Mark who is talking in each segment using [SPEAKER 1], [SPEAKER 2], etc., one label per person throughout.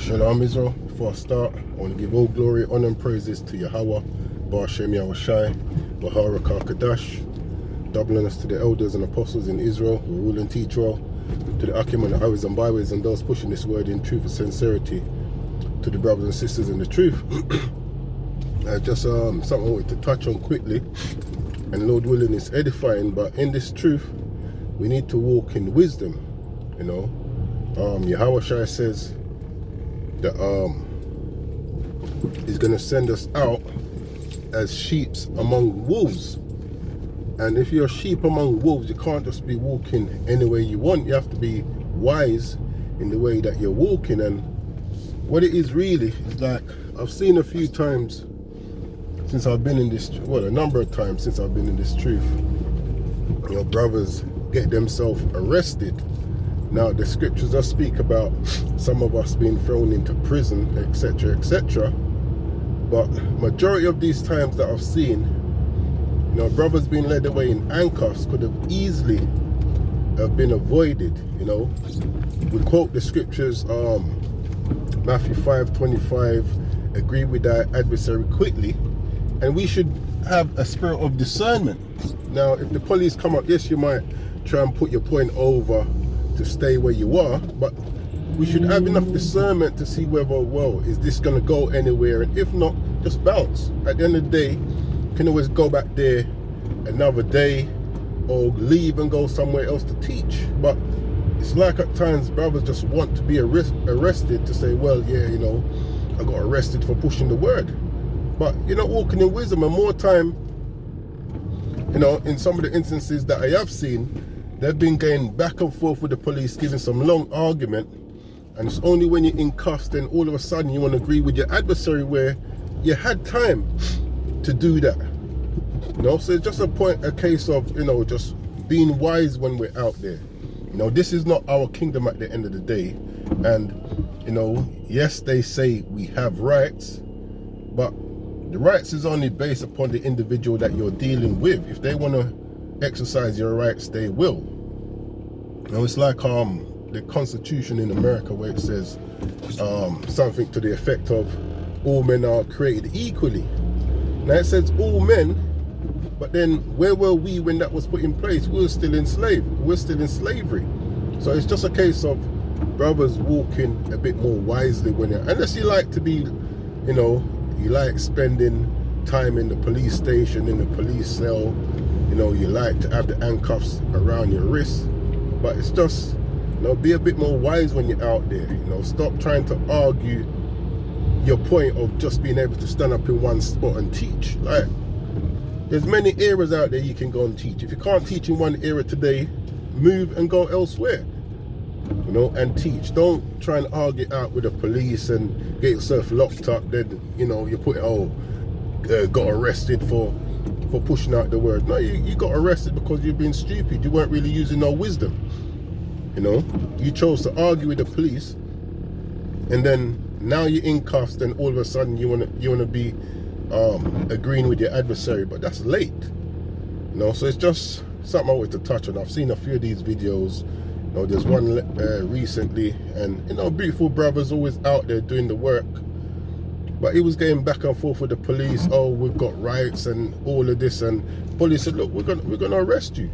[SPEAKER 1] Shalom Israel. Before I start, I want to give all glory, honor and praises to Yahweh, Ba'ashem Yahushai, Bahara Kadash, doubling us to the elders and apostles in Israel, who rule and teach all, to the Akim and the highways and byways and those pushing this word in truth and sincerity, to the brothers and sisters in the truth. Just something I wanted to touch on quickly, and Lord willing it's edifying, but in this truth, we need to walk in wisdom, you know. Yahushai says that he's going to send us out as sheep among wolves. And if you're sheep among wolves, you can't just be walking any way you want. You have to be wise in the way that you're walking. And what it is really is, like, I've seen a few times since I've been in this, well, a number of times since I've been in this truth, you know, brothers get themselves arrested. Now, the scriptures does speak about some of us being thrown into prison, etc., etc. But majority of these times that I've seen, you know, brothers being led away in handcuffs could have easily have been avoided. You know, we quote the scriptures, Matthew 5:25, agree with thy adversary quickly, and we should have a spirit of discernment. Now, if the police come up, yes, you might try and put your point over to stay where you are, but we should have enough discernment to see whether, well, is this going to go anywhere, and if not, just bounce. At the end of the day, you can always go back there another day or leave and go somewhere else to teach. But it's like at times brothers just want to be arrested to say, well, yeah, you know, I got arrested for pushing the word. But you're not walking in wisdom. And more time, you know, in some of the instances that I have seen, they've been going back and forth with the police, giving some long argument, and it's only when you're in cuffs then all of a sudden you want to agree with your adversary where you had time to do that. You know, so it's just a case of, you know, just being wise when we're out there. You know, this is not our kingdom at the end of the day. And, you know, yes, they say we have rights, but the rights is only based upon the individual that you're dealing with. If they want to exercise your rights, they will. You know, it's like the Constitution in America, where it says something to the effect of all men are created equally. Now it says all men, but then where were we when that was put in place? We were still enslaved. We're still in slavery. So it's just a case of brothers walking a bit more wisely when you're, unless you like to be, you know, you like spending time in the police station, in the police cell, you know, you like to have the handcuffs around your wrists. But it's just, you know, be a bit more wise when you're out there. You know, stop trying to argue your point of just being able to stand up in one spot and teach. Like, there's many areas out there you can go and teach. If you can't teach in one area today, move and go elsewhere, you know, and teach. Don't try and argue out with the police and get yourself locked up. Then, you know, you put got arrested for pushing out the word. No, you got arrested because you've been stupid. You weren't really using no wisdom. You know, you chose to argue with the police, and then now you're in cuffs. Then all of a sudden you wanna be agreeing with your adversary, but that's late. You know, so it's just something I wanted to touch on. I've seen a few of these videos. You know, there's one recently, and, you know, beautiful brothers always out there doing the work. But he was going back and forth with the police. Oh, we've got rights and all of this. And police said, look, we're gonna arrest you.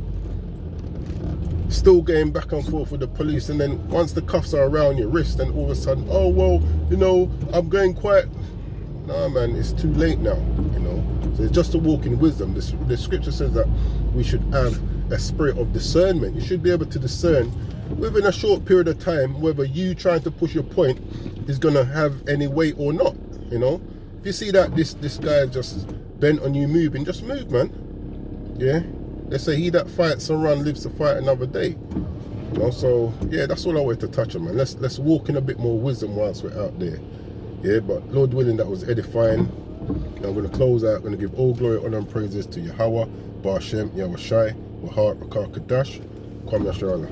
[SPEAKER 1] Still going back and forth with the police. And then once the cuffs are around your wrist, then all of a sudden, oh, well, you know, I'm going quiet. No, man, it's too late now, you know. So it's just a walk in wisdom. The scripture says that we should have a spirit of discernment. You should be able to discern within a short period of time whether you trying to push your point is going to have any weight or not. You know, if you see that this guy just bent on you moving, just move, man. Yeah, they say he that fights and run lives to fight another day. You know, so yeah, that's all I wanted to touch on, man. Let's walk in a bit more wisdom whilst we're out there. Yeah, but Lord willing, that was edifying. And I'm going to close out. I'm going to give all glory, honor, and praises to Yahweh, Ba'ashem Yahushai, Bahara Kadash, Kwam Yasharallah.